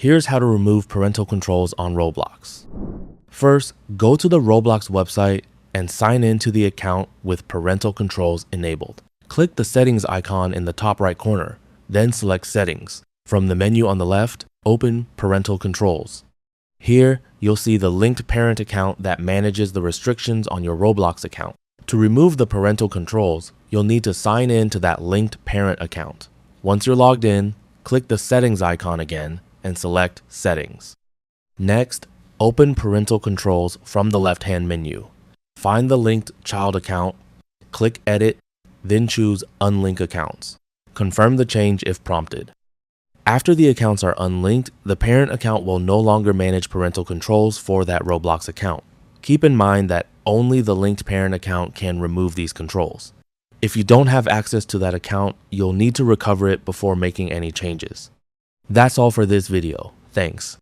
Here's how to remove parental controls on Roblox. First, go to the Roblox website and sign in to the account with parental controls enabled. Click the settings icon in the top right corner, then select Settings. From the menu on the left, open Parental Controls. Here, you'll see the linked parent account that manages the restrictions on your Roblox account. To remove the parental controls, you'll need to sign in to that linked parent account. Once you're logged in, click the settings icon again and select Settings. Next, open Parental Controls from the left-hand menu. Find the linked child account, click Edit, then choose Unlink Accounts. Confirm the change if prompted. After the accounts are unlinked, the parent account will no longer manage parental controls for that Roblox account. Keep in mind that only the linked parent account can remove these controls. If you don't have access to that account, you'll need to recover it before making any changes. That's all for this video. Thanks.